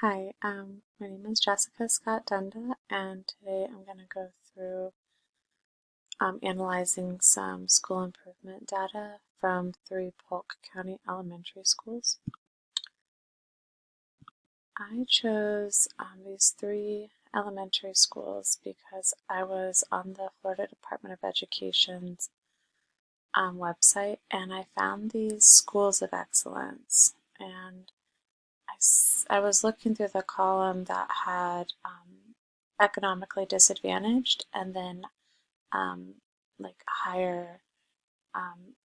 Hi, my name is Jessica Scott Dunda, and today I'm going to go through analyzing some school improvement data from 3 Polk County elementary schools. I chose these 3 elementary schools because I was on the Florida Department of Education's website, and I found these schools of excellence. And I was looking through the column that had economically disadvantaged and then like higher, um,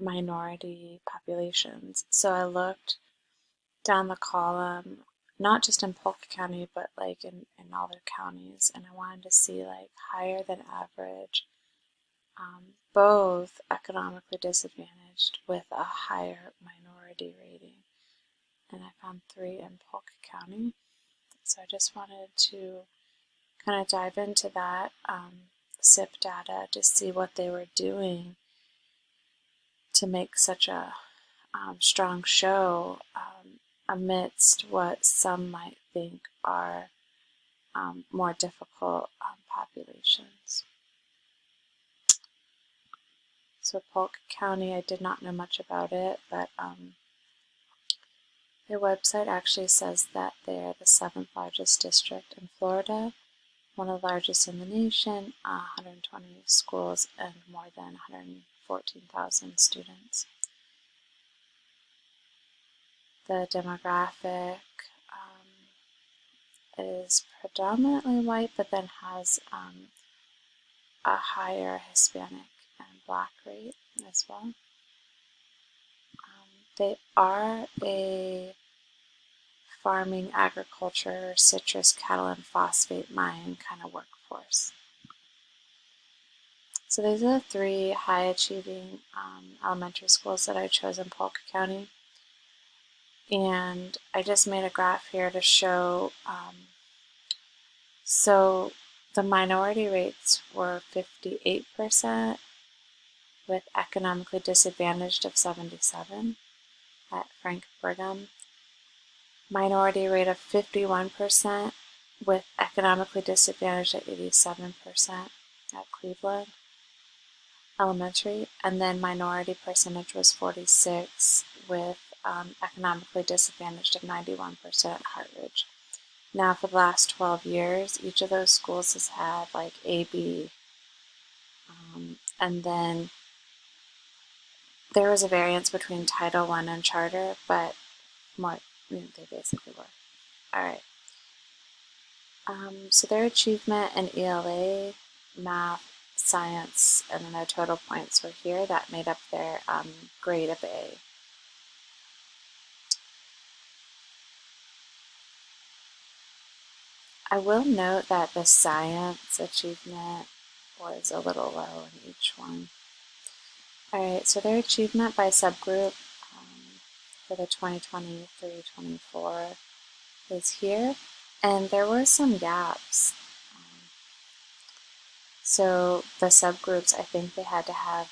minority populations. So I looked down the column, not just in Polk County, but like in all their counties, and I wanted to see like higher than average, both economically disadvantaged with a higher minority rating. And I found 3 in Polk County. So I just wanted to kind of dive into that SIP data to see what they were doing to make such a strong show amidst what some might think are more difficult populations. So Polk County, I did not know much about it, but their website actually says that they're the 7th largest district in Florida, one of the largest in the nation, 120 schools and more than 114,000 students. The demographic is predominantly white, but then has a higher Hispanic and Black rate as well. They are a farming, agriculture, citrus, cattle, and phosphate mine kind of workforce. So these are the 3 high-achieving elementary schools that I chose in Polk County. And I just made a graph here to show, so the minority rates were 58%, with economically disadvantaged of 77 at Frank Brigham. Minority rate of 51%, with economically disadvantaged at 87% at Cleveland Elementary, and then minority percentage was 46, with economically disadvantaged of 91% at Hartridge. Now for the last 12 years, each of those schools has had like AB, and then there was a variance between Title I and Charter, but more, they basically were. All right. So their achievement in ELA, math, science, and then their total points were here. That made up their grade of A. I will note that the science achievement was a little low in each one. Alright, so their achievement by subgroup for the 2023-24 is here, and there were some gaps. So the subgroups, I think they had to have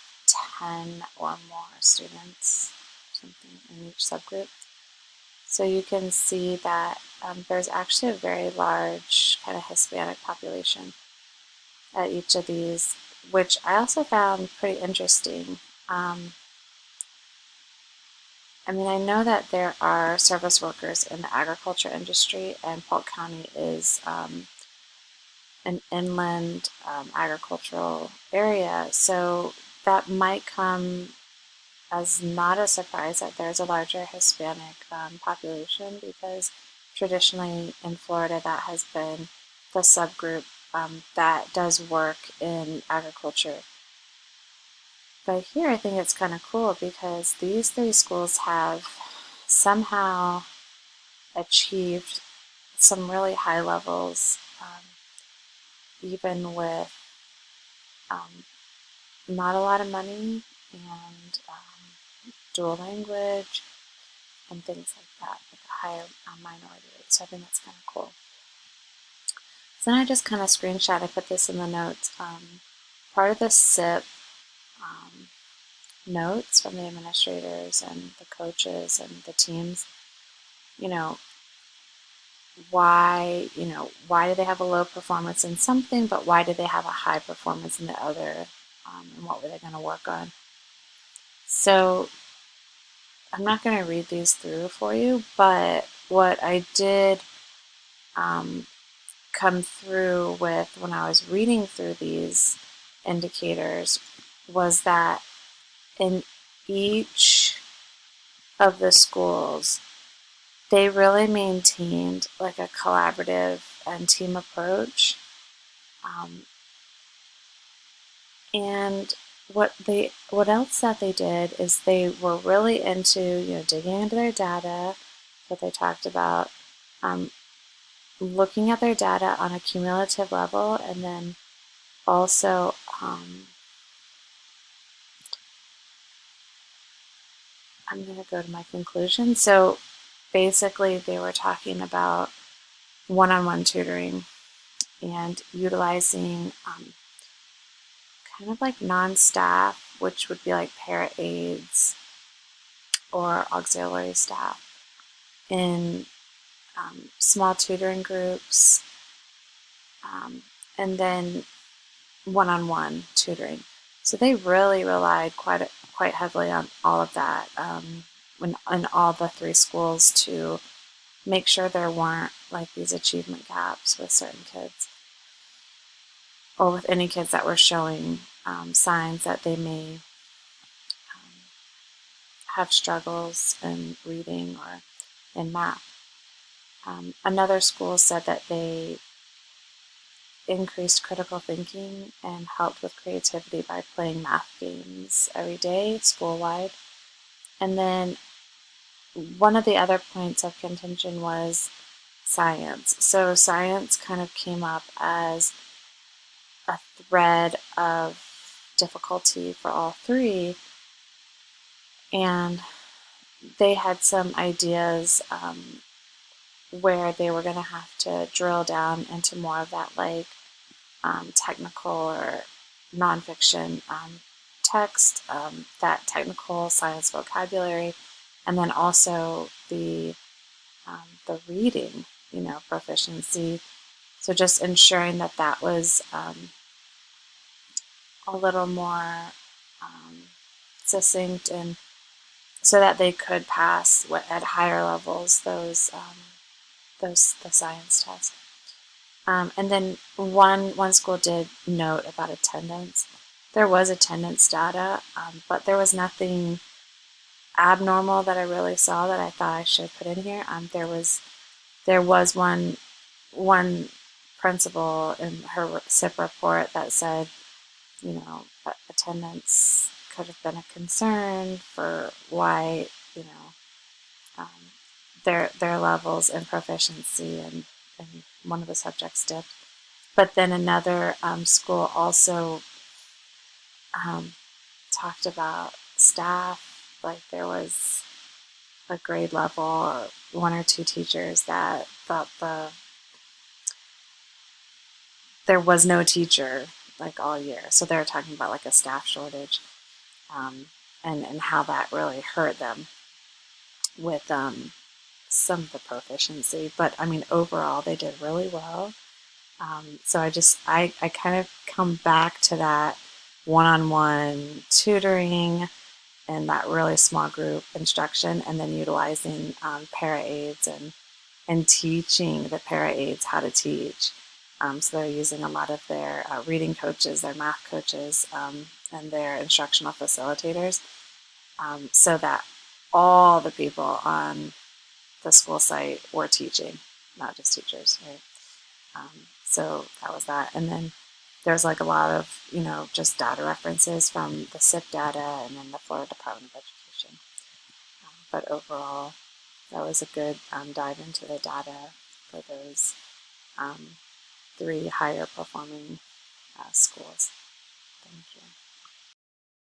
10 or more students, something in each subgroup. So you can see that there's actually a very large kind of Hispanic population at each of these, which I also found pretty interesting. I mean, I know that there are service workers in the agriculture industry, and Polk County is an inland agricultural area, so that might come as not a surprise that there's a larger Hispanic population, because traditionally in Florida that has been the subgroup that does work in agriculture. But here I think it's kind of cool because these 3 schools have somehow achieved some really high levels, even with not a lot of money and dual language and things like that, with a higher minority rate. So I think that's kind of cool. So then I just kind of screenshot, I put this in the notes. Part of the SIP notes from the administrators and the coaches and the teams, why, why do they have a low performance in something, but why do they have a high performance in the other, and what were they going to work on. So I'm not going to read these through for you, but what I did come through with when I was reading through these indicators was that in each of the schools, they really maintained like a collaborative and team approach. And what else that they did is they were really into digging into their data, what they talked about, looking at their data on a cumulative level, and then also I'm going to go to my conclusion. So basically, they were talking about one-on-one tutoring and utilizing kind of like non-staff, which would be like para-aides or auxiliary staff in small tutoring groups, and then one-on-one tutoring. So they really relied quite heavily on all of that in all the three schools to make sure there weren't like these achievement gaps with certain kids or with any kids that were showing signs that they may have struggles in reading or in math. Another school said that they increased critical thinking and helped with creativity by playing math games every day, school-wide. And then one of the other points of contention was science. So science kind of came up as a thread of difficulty for all three, and they had some ideas where they were going to have to drill down into more of that like technical or nonfiction text, that technical science vocabulary, and then also the reading, proficiency. So just ensuring that that was a little more succinct, and so that they could pass at higher levels the science test. And then one school did note about attendance. There was attendance data, but there was nothing abnormal that I really saw that I thought I should put in here. There was one principal in her SIP report that said, attendance could have been a concern for why, um, their levels in proficiency and one of the subjects dipped. But then another school also talked about staff, like there was a grade level or one or two teachers that thought there was no teacher like all year. So they were talking about like a staff shortage, and how that really hurt them with some of the proficiency. But I mean, overall, they did really well. So I kind of come back to that one-on-one tutoring and that really small group instruction, and then utilizing para-aides and teaching the para-aides how to teach. So they're using a lot of their reading coaches, their math coaches, and their instructional facilitators, so that all the people on the school site were teaching, not just teachers, right? So that was that. And then there's like a lot of, just data references from the SIP data and then the Florida Department of Education. But overall, that was a good dive into the data for those three higher performing schools. Thank you.